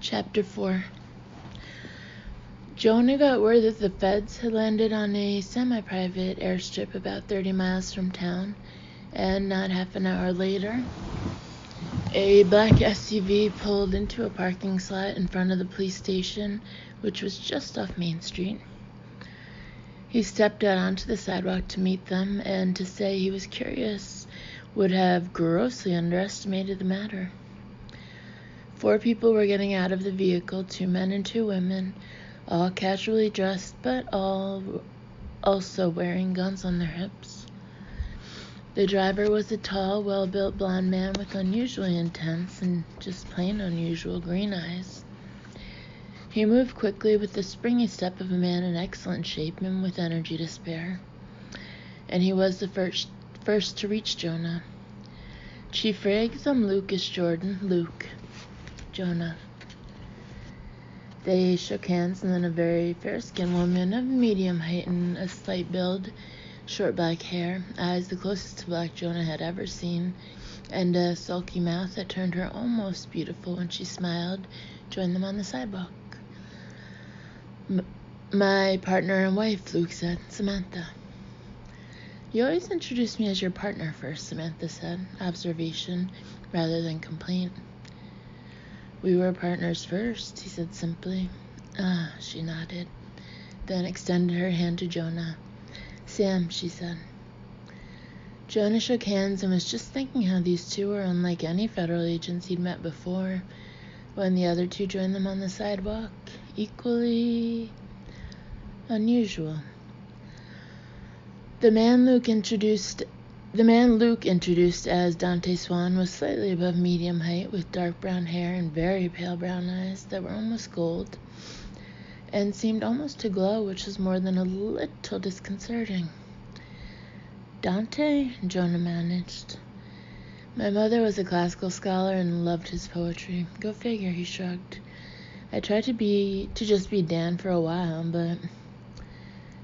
Chapter 4. Jonah got word that the feds had landed on a semi-private airstrip about 30 miles from town, and not half an hour later, a black SUV pulled into a parking slot in front of the police station, which was just off Main Street. He stepped out onto the sidewalk to meet them, and to say he was curious would have grossly underestimated the matter. 4 people were getting out of the vehicle, 2 men and 2 women, all casually dressed, but all also wearing guns on their hips. The driver was a tall, well-built blonde man with unusually intense and just plain unusual green eyes. He moved quickly with the springy step of a man in excellent shape and with energy to spare. And he was the first to reach Jonah. "Chief Riggs, I'm Lucas Jordan." "Luke." "Jonah." They shook hands, and then a very fair-skinned woman of medium height and a slight build, short black hair, eyes the closest to black Jonah had ever seen, and a sulky mouth that turned her almost beautiful when she smiled, joined them on the sidewalk. My partner and wife," Luke said. "Samantha." "You always introduce me as your partner first," Samantha said, observation rather than complaint. "We were partners first," he said simply. "Ah," she nodded, then extended her hand to Jonah. "Sam," she said. Jonah shook hands and was just thinking how these two were unlike any federal agents he'd met before, when the other 2 joined them on the sidewalk, equally unusual. The man Luke introduced as Dante Swan was slightly above medium height, with dark brown hair and very pale brown eyes that were almost gold, and seemed almost to glow, which was more than a little disconcerting. "Dante?" Jonah managed. "My mother was a classical scholar and loved his poetry." "Go figure," he shrugged. "I tried to just be Dan for a while, but..."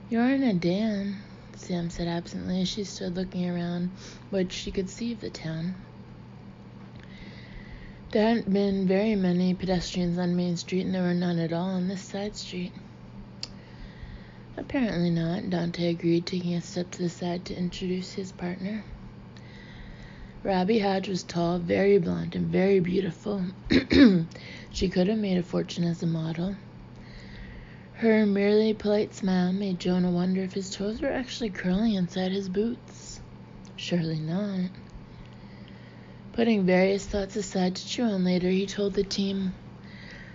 "You aren't a Dan," Sam said absently as she stood looking around what she could see of the town. There hadn't been very many pedestrians on Main Street, and there were none at all on this side street. "Apparently not," Dante agreed, taking a step to the side to introduce his partner. Robbie Hodge was tall, very blonde, and very beautiful. She could have made a fortune as a model. Her merely polite smile made Jonah wonder if his toes were actually curling inside his boots. Surely not. Putting various thoughts aside to chew on later, he told the team,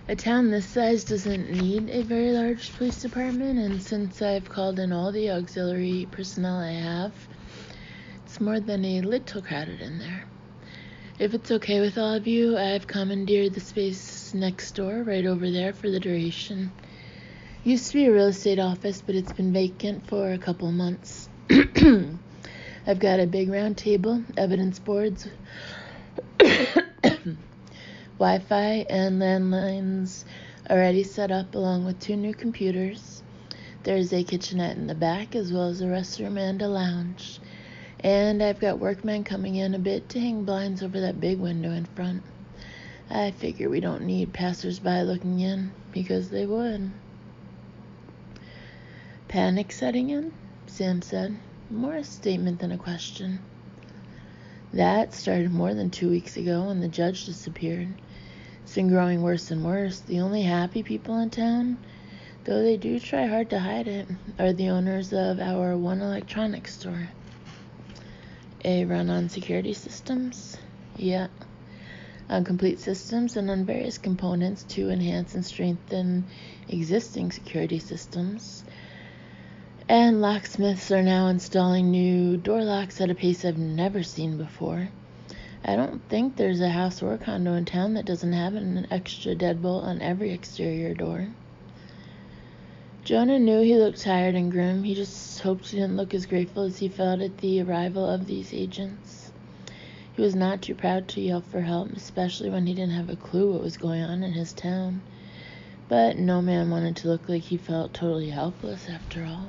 "A town this size doesn't need a very large police department, and since I've called in all the auxiliary personnel I have, it's more than a little crowded in there. If it's okay with all of you, I've commandeered the space next door, right over there, for the duration. Used to be a real estate office, but it's been vacant for a couple months. I've got a big round table, evidence boards, Wi-Fi, and landlines already set up, along with 2 new computers. There's a kitchenette in the back, as well as a restroom and a lounge. And I've got workmen coming in a bit to hang blinds over that big window in front. I figure we don't need passers-by looking in, because they would." "Panic setting in?" Sam said, more a statement than a question. "That started more than 2 weeks ago when the judge disappeared. It's been growing worse and worse. The only happy people in town, though they do try hard to hide it, are the owners of our one electronics store." "A run on security systems?" "Yeah. On complete systems and on various components to enhance and strengthen existing security systems. And locksmiths are now installing new door locks at a pace I've never seen before. I don't think there's a house or condo in town that doesn't have an extra deadbolt on every exterior door." Jonah knew he looked tired and grim. He just hoped he didn't look as grateful as he felt at the arrival of these agents. He was not too proud to yell for help, especially when he didn't have a clue what was going on in his town. But no man wanted to look like he felt totally helpless after all.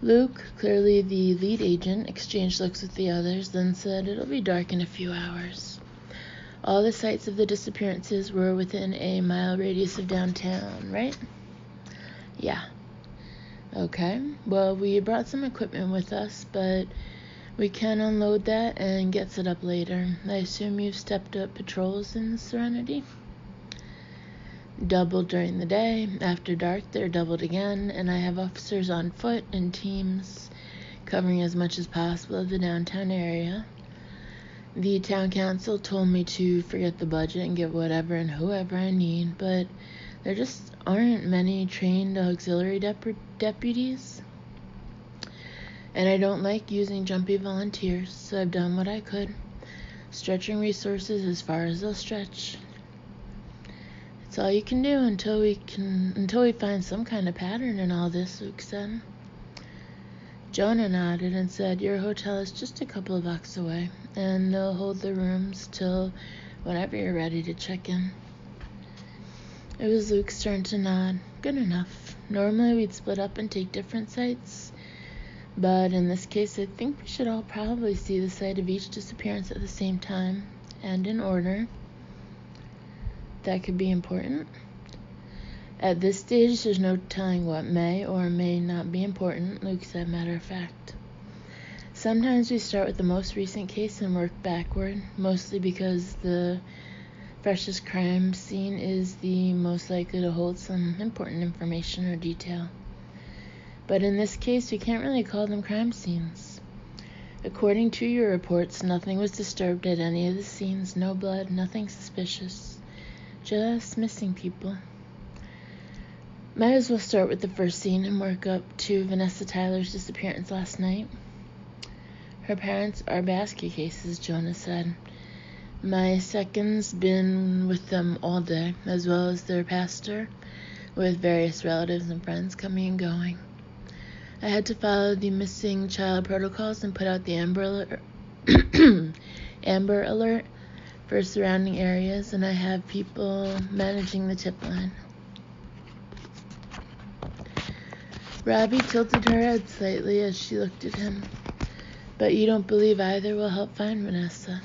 Luke, clearly the lead agent, exchanged looks with the others, then said, "It'll be dark in a few hours. All the sites of the disappearances were within a mile radius of downtown, right? Yeah. Okay. Well, we brought some equipment with us, but we can unload that and get set up later. I assume you've stepped up patrols in Serenity? Doubled during the day. After dark, they're doubled again, and I have officers on foot in teams covering as much as possible of the downtown area. The town council told me to forget the budget and get whatever and whoever I need, but there just aren't many trained auxiliary deputies. And I don't like using jumpy volunteers, so I've done what I could, stretching resources as far as they'll stretch. It's all you can do until we find some kind of pattern in all this, Luke said. Jonah nodded and said, your hotel is just a couple of blocks away, and they'll hold the rooms till whenever you're ready to check in. It was Luke's turn to nod. Good enough. Normally we'd split up and take different sites, but in this case I think we should all probably see the site of each disappearance at the same time, and in order. That could be important. At this stage, there's no telling what may or may not be important, Luke said, matter of fact. Sometimes we start with the most recent case and work backward, mostly because the freshest crime scene is the most likely to hold some important information or detail. But in this case, we can't really call them crime scenes. According to your reports, nothing was disturbed at any of the scenes, no blood, nothing suspicious. Just missing people. Might as well start with the first scene and work up to Vanessa Tyler's disappearance last night. Her parents are basket cases, Jonah said. My second's been with them all day, as well as their pastor, with various relatives and friends coming and going. I had to follow the missing child protocols and put out the Amber Alert for surrounding areas, and I have people managing the tip line. Robbie tilted her head slightly as she looked at him. But you don't believe either will help find Vanessa?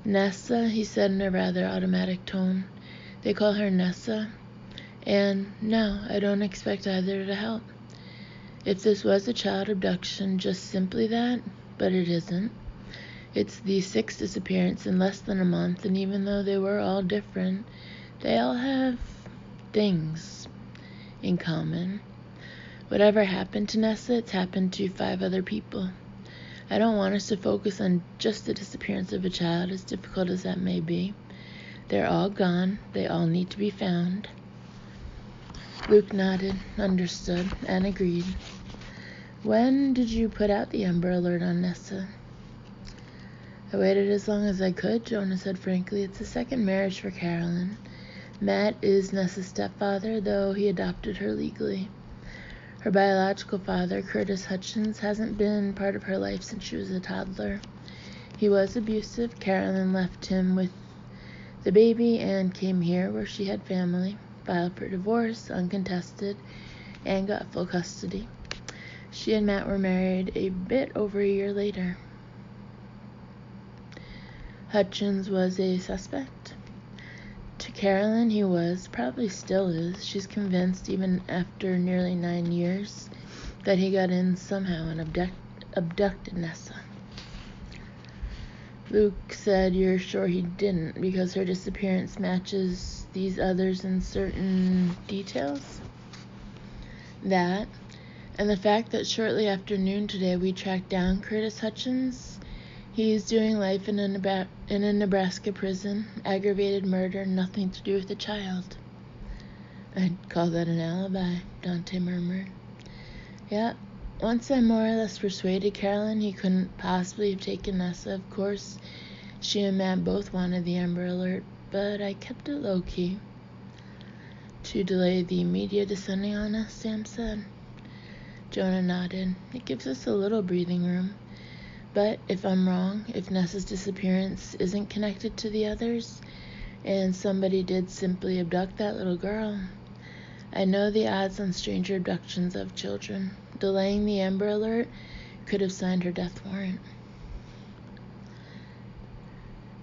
Nessa, he said in a rather automatic tone. They call her Nessa. And no, I don't expect either to help. If this was a child abduction, just simply that, but it isn't. It's the sixth disappearance in less than a month, and even though they were all different, they all have things in common. Whatever happened to Nessa, it's happened to 5 other people. I don't want us to focus on just the disappearance of a child, as difficult as that may be. They're all gone. They all need to be found. Luke nodded, understood, and agreed. When did you put out the Amber Alert on Nessa? I waited as long as I could, Jonah said frankly. It's a second marriage for Carolyn. Matt is Nessa's stepfather, though he adopted her legally. Her biological father, Curtis Hutchins, hasn't been part of her life since she was a toddler. He was abusive. Carolyn left him with the baby and came here where she had family, filed for divorce, uncontested, and got full custody. She and Matt were married a bit over a year later. Hutchins was a suspect. To Carolyn, he was, probably still is. She's convinced, even after nearly 9 years, that he got in somehow and abducted Nessa. Luke said you're sure he didn't, because her disappearance matches these others in certain details? That, and the fact that shortly after noon today we tracked down Curtis Hutchins. He's doing life in a Nebraska prison. Aggravated murder, nothing to do with the child. I'd call that an alibi, Dante murmured. Yeah, once I more or less persuaded Carolyn he couldn't possibly have taken Nessa. Of course, she and Matt both wanted the Amber Alert, but I kept it low-key. To delay the media descending on us, Sam said. Jonah nodded. It gives us a little breathing room. But if I'm wrong, if Nessa's disappearance isn't connected to the others, and somebody did simply abduct that little girl, I know the odds on stranger abductions of children. Delaying the Amber Alert could have signed her death warrant.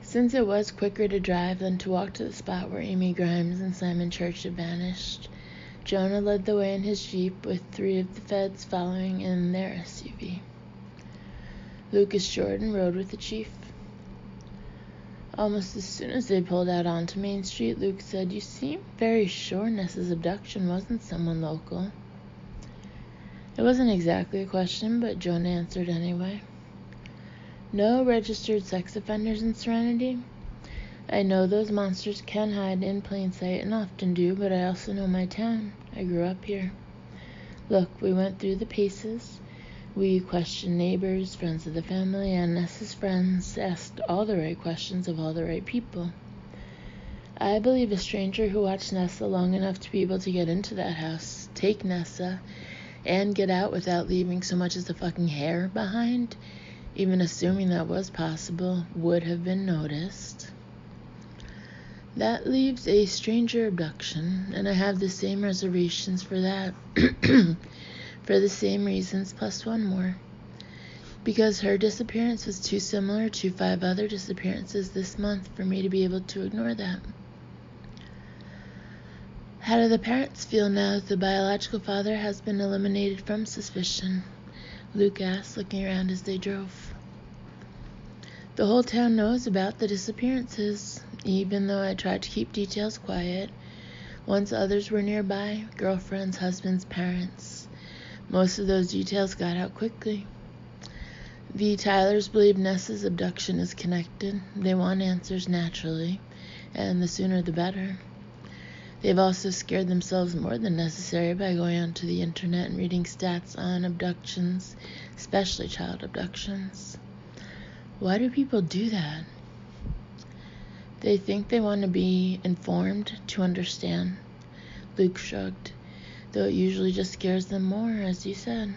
Since it was quicker to drive than to walk to the spot where Amy Grimes and Simon Church had vanished, Jonah led the way in his Jeep with 3 of the feds following in their SUV. Lucas Jordan rode with the chief. Almost as soon as they pulled out onto Main Street, Luke said, "You seem very sure Nessa's abduction wasn't someone local." It wasn't exactly a question, but Jonah answered anyway. "No registered sex offenders in Serenity? I know those monsters can hide in plain sight and often do, but I also know my town. I grew up here. Look, we went through the paces. We questioned neighbors, friends of the family, and Nessa's friends, asked all the right questions of all the right people. I believe a stranger who watched Nessa long enough to be able to get into that house, take Nessa, and get out without leaving so much as a fucking hair behind, even assuming that was possible, would have been noticed. That leaves a stranger abduction, and I have the same reservations for that." For the same reasons, plus one more. Because her disappearance was too similar to 5 other disappearances this month for me to be able to ignore that. How do the parents feel now that the biological father has been eliminated from suspicion? Luke asked, looking around as they drove. The whole town knows about the disappearances, even though I tried to keep details quiet. Once others were nearby, girlfriends, husbands, parents. Most of those details got out quickly. The Tylers believe Nessa's abduction is connected. They want answers naturally, and the sooner the better. They've also scared themselves more than necessary by going onto the internet and reading stats on abductions, especially child abductions. Why do people do that? They think they want to be informed to understand. Luke shrugged. Though it usually just scares them more, as you said.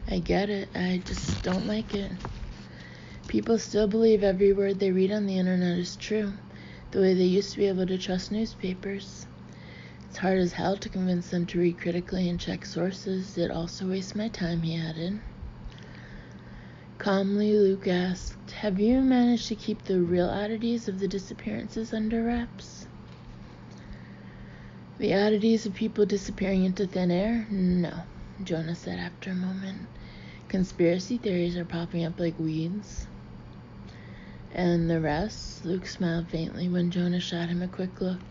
I get it. I just don't like it. People still believe every word they read on the internet is true, the way they used to be able to trust newspapers. It's hard as hell to convince them to read critically and check sources. It also wastes my time, he added. Calmly, Luke asked, "Have you managed to keep the real oddities of the disappearances under wraps?" "The oddities of people disappearing into thin air? No," Jonah said after a moment. "Conspiracy theories are popping up like weeds." "And the rest?" Luke smiled faintly when Jonah shot him a quick look.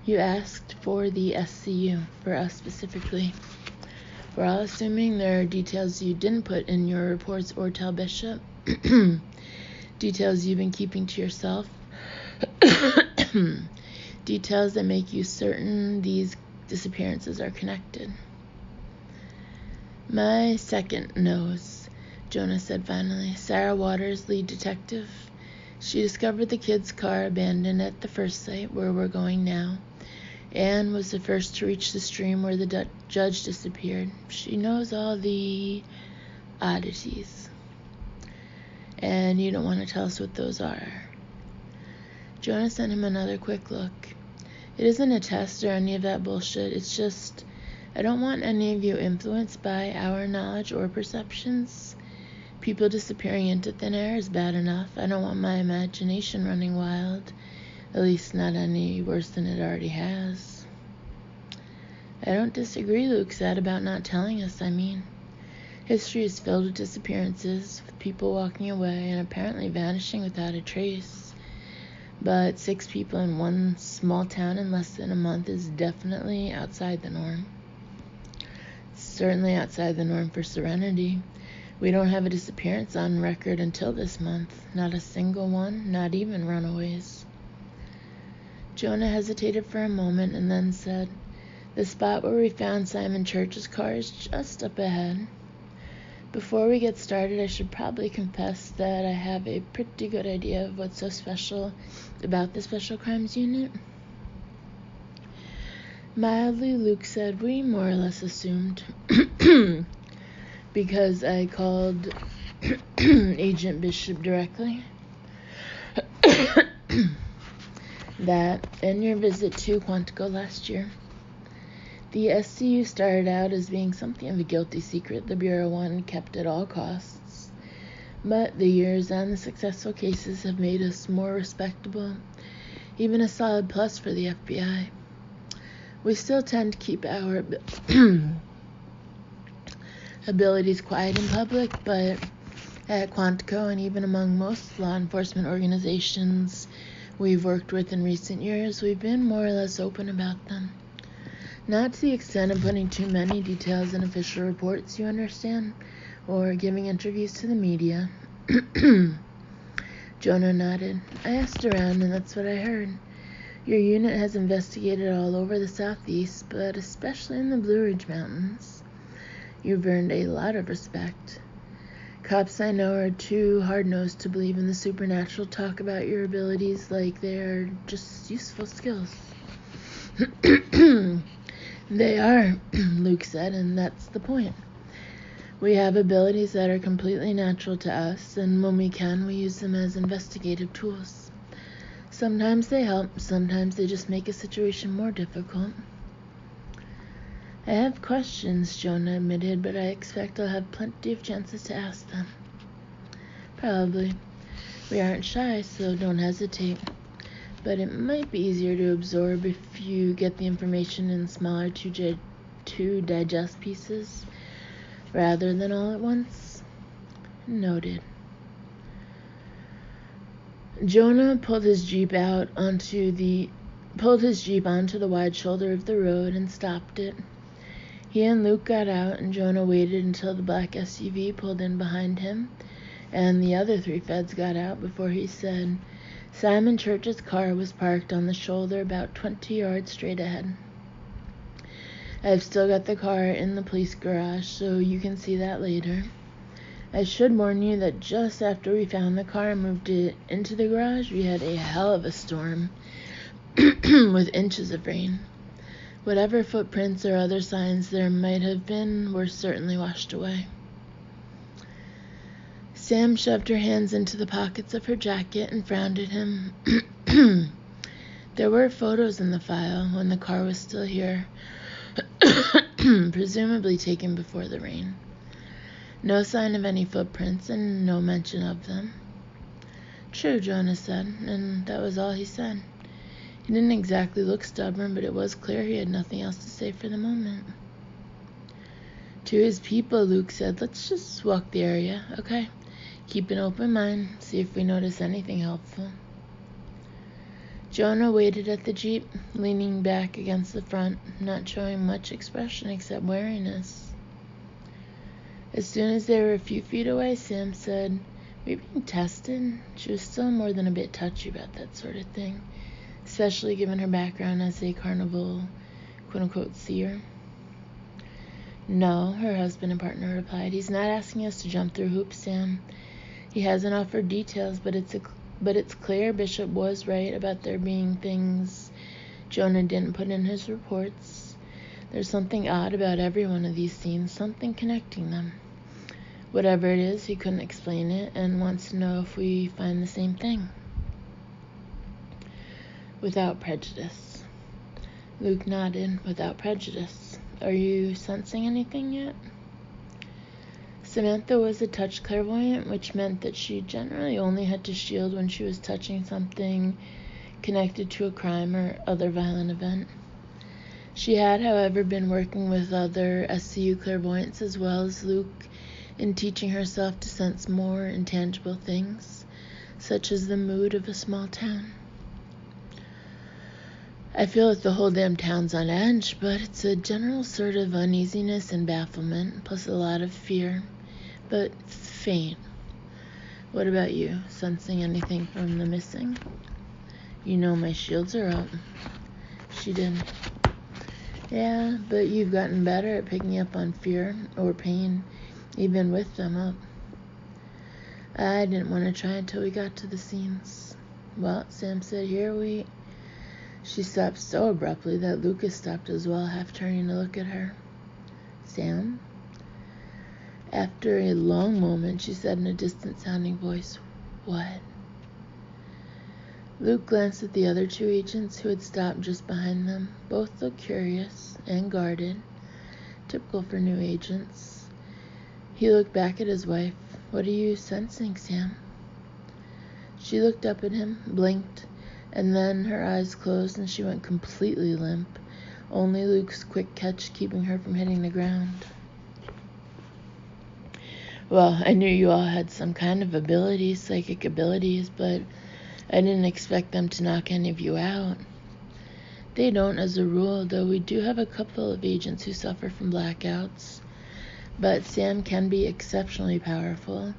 "You asked for the SCU, for us specifically. We're all assuming there are details you didn't put in your reports or tell Bishop. Details you've been keeping to yourself. Details that make you certain these disappearances are connected." "My second knows," Jonah said finally. "Sarah Waters, lead detective. She discovered the kid's car abandoned at the first site where we're going now, and was the first to reach the stream where the judge disappeared. She knows all the oddities. And you don't want to tell us what those are." Jonah sent him another quick look. "It isn't a test or any of that bullshit. It's just, I don't want any of you influenced by our knowledge or perceptions. People disappearing into thin air is bad enough. I don't want my imagination running wild. At least not any worse than it already has." "I don't disagree," Luke said, "about not telling us. History is filled with disappearances, with people walking away and apparently vanishing without a trace. But 6 people in one small town in less than a month is definitely outside the norm. It's certainly outside the norm for Serenity. We don't have a disappearance on record until this month. Not a single one, not even runaways." Jonah hesitated for a moment and then said, "The spot where we found Simon Church's car is just up ahead. Before we get started, I should probably confess that I have a pretty good idea of what's so special about the Special Crimes Unit." Mildly, Luke said, "We more or less assumed." "Because I called Agent Bishop directly." "That and your visit to Quantico last year. The SCU started out as being something of a guilty secret the Bureau wanted kept at all costs. But the years and the successful cases have made us more respectable, even a solid plus for the FBI. We still tend to keep our abilities quiet in public, but at Quantico and even among most law enforcement organizations we've worked with in recent years, we've been more or less open about them. Not to the extent of putting too many details in official reports, you understand, or giving interviews to the media. Jonah nodded. I asked around, and that's what I heard. Your unit has investigated all over the southeast, but especially in the Blue Ridge Mountains. You've earned a lot of respect. Cops I know are too hard-nosed to believe in the supernatural talk about your abilities like they are just useful skills. They are, Luke said, and that's the point. We have abilities that are completely natural to us, and when we can, we use them as investigative tools. Sometimes they help, sometimes they just make a situation more difficult. I have questions, Jonah admitted, but I expect I'll have plenty of chances to ask them. Probably. We aren't shy, so don't hesitate. But it might be easier to absorb if you get the information in smaller to digest pieces rather than all at once. Noted. Jonah pulled his Jeep onto the wide shoulder of the road and stopped it. He and Luke got out, and Jonah waited until the black SUV pulled in behind him, and the other 3 feds got out before he said, Simon Church's car was parked on the shoulder about 20 yards straight ahead. I've still got the car in the police garage, so you can see that later. I should warn you that just after we found the car and moved it into the garage, we had a hell of a storm with inches of rain. Whatever footprints or other signs there might have been were certainly washed away. Sam shoved her hands into the pockets of her jacket and frowned at him. There were photos in the file when the car was still here, presumably taken before the rain. No sign of any footprints and no mention of them. True, Jonah said, and that was all he said. He didn't exactly look stubborn, but it was clear he had nothing else to say for the moment. To his people, Luke said, let's just walk the area, okay? Keep an open mind, see if we notice anything helpful. Jonah waited at the Jeep, leaning back against the front, not showing much expression except wariness. As soon as they were a few feet away, Sam said, "We're being tested." She was still more than a bit touchy about that sort of thing, especially given her background as a carnival, quote-unquote, seer. No, her husband and partner replied. He's not asking us to jump through hoops, Sam. He hasn't offered details, but it's clear Bishop was right about there being things Jonah didn't put in his reports. There's something odd about every one of these scenes, something connecting them. Whatever it is, he couldn't explain it and wants to know if we find the same thing. Without prejudice. Luke nodded. Without prejudice. Are you sensing anything yet? Samantha was a touch clairvoyant, which meant that she generally only had to shield when she was touching something connected to a crime or other violent event. She had, however, been working with other SCU clairvoyants as well as Luke in teaching herself to sense more intangible things, such as the mood of a small town. I feel like the whole damn town's on edge, but it's a general sort of uneasiness and bafflement, plus a lot of fear, but faint. What about you? Sensing anything from the missing? You know my shields are up. She did. Yeah, but you've gotten better at picking up on fear or pain, even with them up. I didn't want to try until we got to the scenes. Well, Sam said, She stopped so abruptly that Lucas stopped as well, half turning to look at her. Sam? After a long moment, she said in a distant-sounding voice, What? Luke glanced at the other 2 agents who had stopped just behind them. Both looked curious and guarded, typical for new agents. He looked back at his wife. What are you sensing, Sam? She looked up at him, blinked, and then her eyes closed and she went completely limp, only Luke's quick catch keeping her from hitting the ground. Well, I knew you all had some kind of abilities, psychic abilities, but I didn't expect them to knock any of you out. They don't as a rule, though we do have a couple of agents who suffer from blackouts. But Sam can be exceptionally powerful,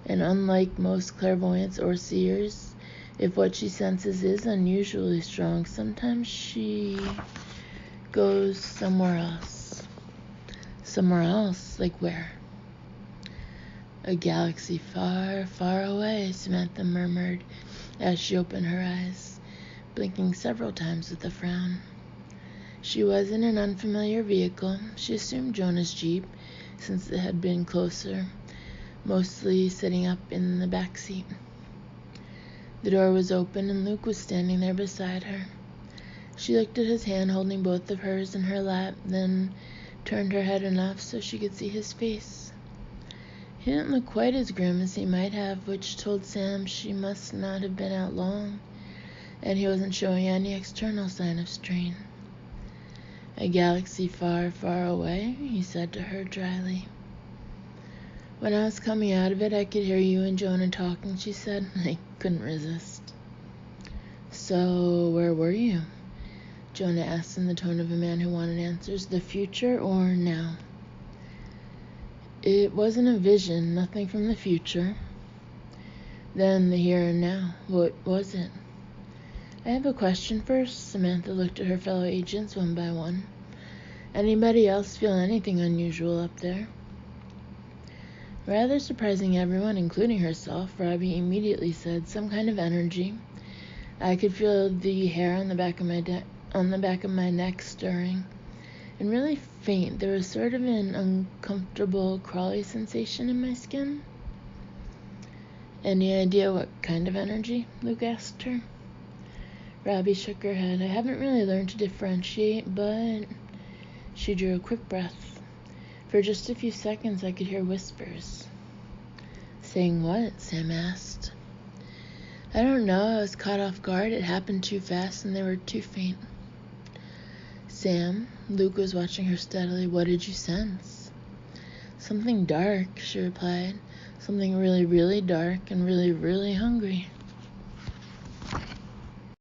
and unlike most clairvoyants or seers, if what she senses is unusually strong, sometimes she goes somewhere else. Somewhere else? Like where? A galaxy far, far away, Samantha murmured as she opened her eyes, blinking several times with a frown. She was in an unfamiliar vehicle. She assumed Jonah's Jeep, since it had been closer, mostly sitting up in the back seat. The door was open and Luke was standing there beside her. She looked at his hand holding both of hers in her lap, then turned her head enough so she could see his face. He didn't look quite as grim as he might have, which told Sam she must not have been out long, and he wasn't showing any external sign of strain. A galaxy far, far away, he said to her dryly. When I was coming out of it, I could hear you and Jonah talking, she said. I couldn't resist. So, where were you? Jonah asked in the tone of a man who wanted answers. The future or now? It wasn't a vision, nothing from the future. Then the here and now. What was it? I have a question first. Samantha looked at her fellow agents one by one. Anybody else feel anything unusual up there? Rather surprising everyone, including herself, Robbie immediately said, some kind of energy. I could feel the hair on the back of my neck stirring. And really faint. There was sort of an uncomfortable, crawly sensation in my skin. Any idea what kind of energy? Luke asked her. Robbie shook her head. I haven't really learned to differentiate, but... She drew a quick breath. For just a few seconds, I could hear whispers. Saying what? Sam asked. I don't know. I was caught off guard. It happened too fast, and they were too faint. Sam, Luke was watching her steadily. What did you sense? Something dark, she replied. Something really, really dark and really, really hungry.